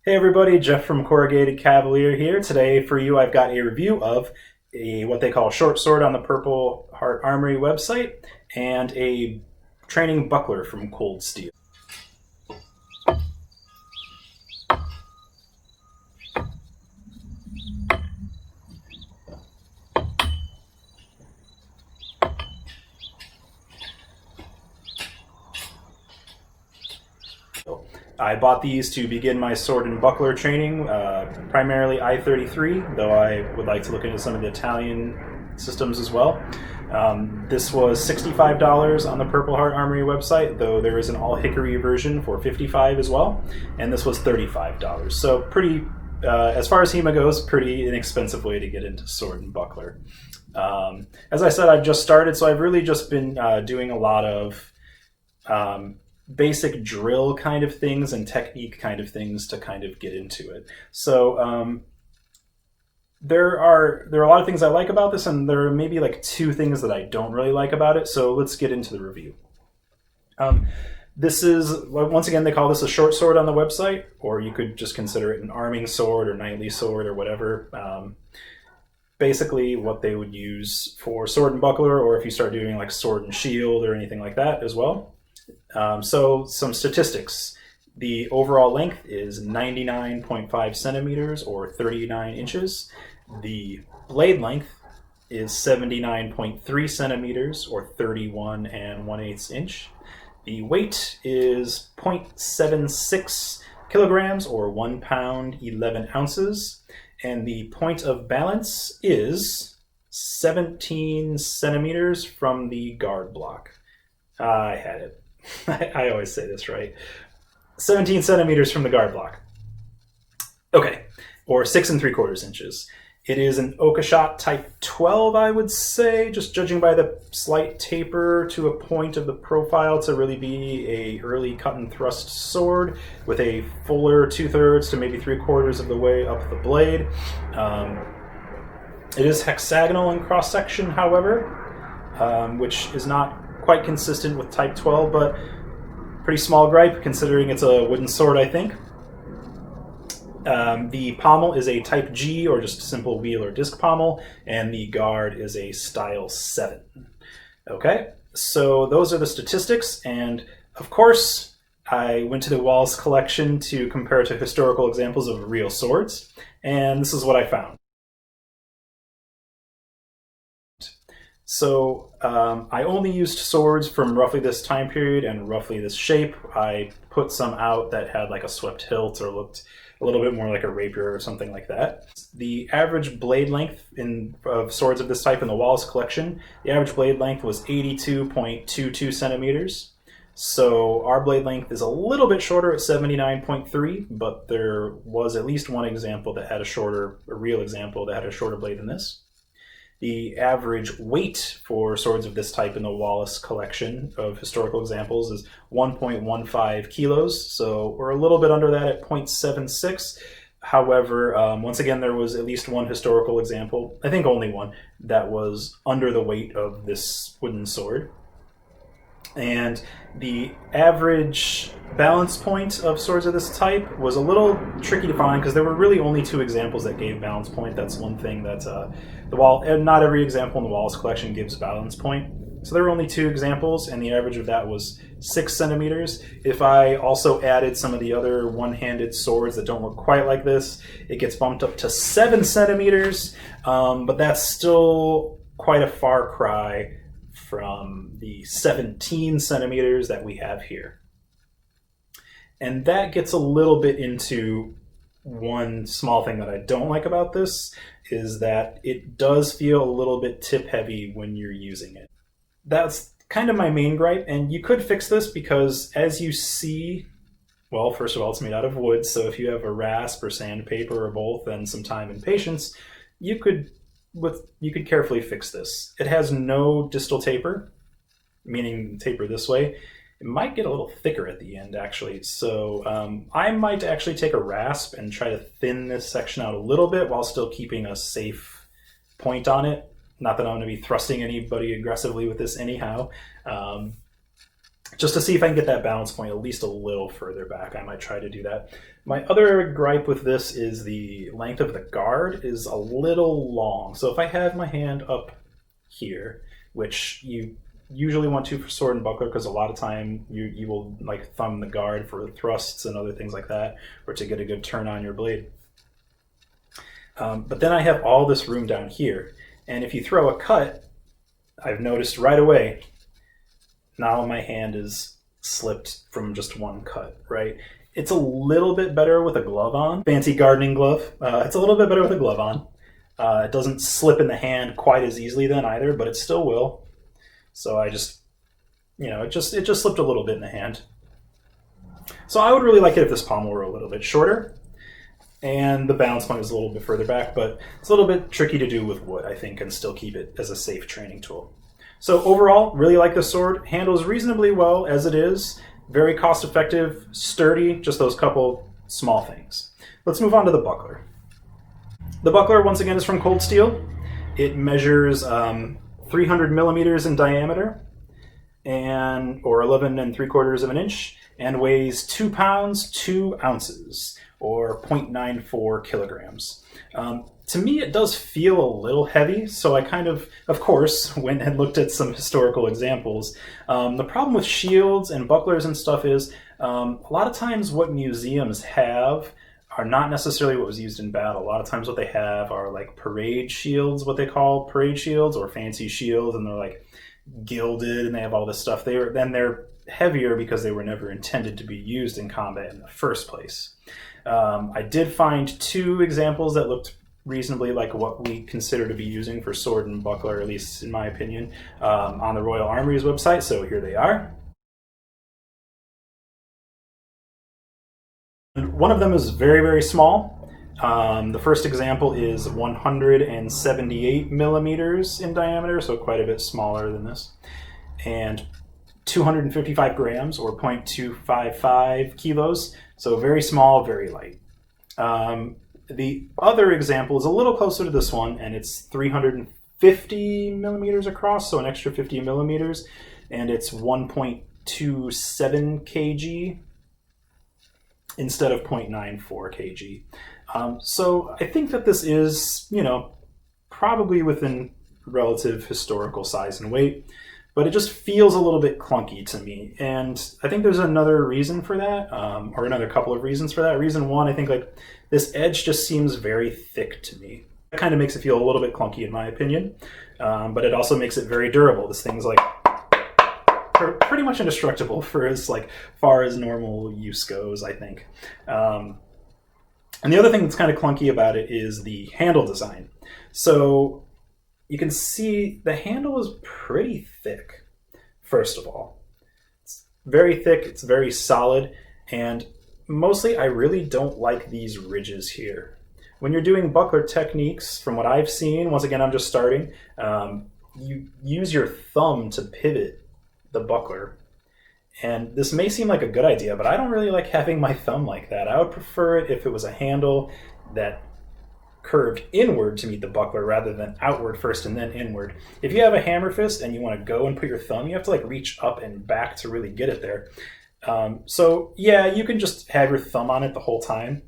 Hey everybody, Jeff from Corrugated Cavalier here. Today for you I've got a review of what they call a short sword on the Purpleheart Armory website and a training buckler from Coldsteel. I bought these to begin my sword and buckler training, primarily I-33, though I would like to look into some of the Italian systems as well. This was $65 on the Purpleheart Armory website, though there is an all-hickory version for $55 as well, and this was $35. So pretty, as far as HEMA goes, pretty inexpensive way to get into sword and buckler. As I said, I've just started, so I've really just been doing a lot of basic drill kind of things and technique kind of things to kind of get into it. So there are a lot of things I like about this, and there are maybe like two things that I don't really like about it. So let's get into the review. This is, once again, they call this a short sword on the website, or you could just consider it an arming sword or knightly sword or whatever. Basically what they would use for sword and buckler, or if you start doing like sword and shield or anything like that as well. So some statistics. The overall length is 99.5 centimeters or 39 inches. The blade length is 79.3 centimeters or 31 and 1/8 inch. The weight is 0.76 kilograms or 1 pound 11 ounces. And the point of balance is 17 centimeters from the guard block. I had it. I always say this right. 17 centimeters from the guard block. Okay, or 6 3/4 inches. It is an Oakeshott Type 12, I would say, just judging by the slight taper to a point of the profile to really be a early cut and thrust sword with a fuller 2/3 to maybe 3/4 of the way up the blade. It is hexagonal in cross section, however, which is not quite consistent with Type 12, but pretty small gripe considering it's a wooden sword, I think. The pommel is a Type G, or just a simple wheel or disc pommel, and the guard is a Style 7. Okay, so those are the statistics, and of course I went to the Wallace collection to compare to historical examples of real swords, and this is what I found. So I only used swords from roughly this time period and roughly this shape. I put some out that had like a swept hilt or looked a little bit more like a rapier or something like that. The average blade length of swords of this type in the Wallace collection, the average blade length was 82.22 centimeters. So our blade length is a little bit shorter at 79.3, but there was at least one example that had a real example that had a shorter blade than this. The average weight for swords of this type in the Wallace collection of historical examples is 1.15 kilos, so we're a little bit under that at 0.76. However, once again, there was at least one historical example, I think only one, that was under the weight of this wooden sword. And the average balance point of swords of this type was a little tricky to find because there were really only two examples that gave balance point. That's one thing that not every example in the Wallace collection gives balance point. So there were only two examples, and the average of that was 6 centimeters. If I also added some of the other one-handed swords that don't look quite like this, it gets bumped up to 7 centimeters, but that's still quite a far cry from the 17 centimeters that we have here. And that gets a little bit into one small thing that I don't like about this, is that it does feel a little bit tip heavy when you're using it. That's kind of my main gripe, and you could fix this because as you see, well, first of all, it's made out of wood, so if you have a rasp or sandpaper or both and some time and patience, you could carefully fix this. It has no distal taper, meaning taper this way. It might get a little thicker at the end, actually. So I might actually take a rasp and try to thin this section out a little bit while still keeping a safe point on it. Not that I'm going to be thrusting anybody aggressively with this anyhow. just to see if I can get that balance point at least a little further back. I might try to do that. My other gripe with this is the length of the guard is a little long. So if I have my hand up here, which you usually want to for sword and buckler, because a lot of time you will like thumb the guard for thrusts and other things like that, or to get a good turn on your blade. But then I have all this room down here, and if you throw a cut, I've noticed right away, now my hand is slipped from just one cut, right? It's a little bit better with a glove on, fancy gardening glove. It's a little bit better with a glove on. It doesn't slip in the hand quite as easily then either, but it still will. So I just, it just slipped a little bit in the hand. So I would really like it if this pommel were a little bit shorter, and the balance point is a little bit further back, but it's a little bit tricky to do with wood, I think, and still keep it as a safe training tool. So overall, really like this sword. Handles reasonably well as it is. Very cost effective, sturdy, just those couple small things. Let's move on to the buckler. The buckler, once again, is from Coldsteel. It measures 300 millimeters in diameter, or 11 3/4 of an inch, and weighs 2 pounds, 2 ounces, or 0.94 kilograms. To me, it does feel a little heavy, so I kind of course, went and looked at some historical examples. The problem with shields and bucklers and stuff is a lot of times what museums have are not necessarily what was used in battle. A lot of times what they have are like parade shields, what they call parade shields, or fancy shields, and they're like gilded and they have all this stuff. They're heavier because they were never intended to be used in combat in the first place. I did find 2 examples that looked reasonably like what we consider to be using for sword and buckler, at least in my opinion, on the Royal Armoury's website, so here they are. And one of them is very, very small. The first example is 178 millimeters in diameter, so quite a bit smaller than this, and 255 grams, or 0.255 kilos, so very small, very light. The other example is a little closer to this one, and it's 350 millimeters across, so an extra 50 millimeters, and it's 1.27 kg instead of 0.94 kg. So I think that this is, probably within relative historical size and weight, but it just feels a little bit clunky to me. And I think there's another reason for that, or another couple of reasons for that. Reason one, I think like this edge just seems very thick to me. It kind of makes it feel a little bit clunky in my opinion, but it also makes it very durable. This thing's like pretty much indestructible for as far as normal use goes, I think. And the other thing that's kind of clunky about it is the handle design. So you can see the handle is pretty thick, first of all. It's very thick, it's very solid, and mostly I really don't like these ridges here. When you're doing buckler techniques, from what I've seen, once again I'm just starting, you use your thumb to pivot the buckler. And this may seem like a good idea, but I don't really like having my thumb like that. I would prefer it if it was a handle that curved inward to meet the buckler rather than outward first and then inward. If you have a hammer fist and you want to go and put your thumb, you have to reach up and back to really get it there. So yeah, you can just have your thumb on it the whole time,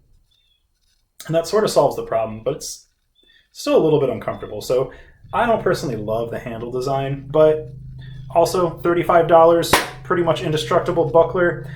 and that sort of solves the problem, but it's still a little bit uncomfortable. So I don't personally love the handle design, but also $35, pretty much indestructible buckler.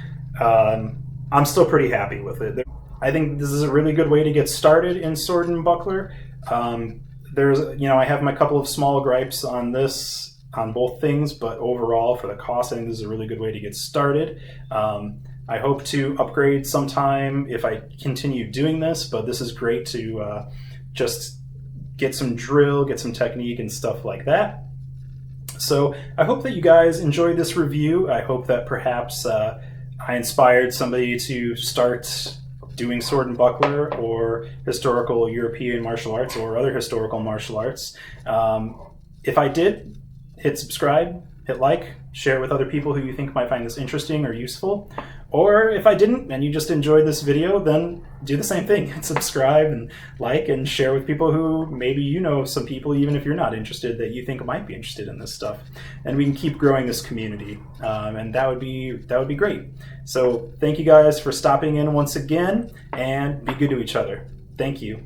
I'm still pretty happy with it. I think this is a really good way to get started in sword and buckler. I have my couple of small gripes on this, on both things, but overall for the cost, I think this is a really good way to get started. I hope to upgrade sometime if I continue doing this, but this is great to just get some drill, get some technique and stuff like that. So I hope that you guys enjoyed this review. I hope that perhaps I inspired somebody to start doing sword and buckler or historical European martial arts or other historical martial arts. If I did, hit subscribe, hit like, share it with other people who you think might find this interesting or useful. Or if I didn't and you just enjoyed this video, then do the same thing. Subscribe and like and share with people who maybe you know some people, even if you're not interested, that you think might be interested in this stuff. And we can keep growing this community. And that would be great. So thank you guys for stopping in once again, and be good to each other. Thank you.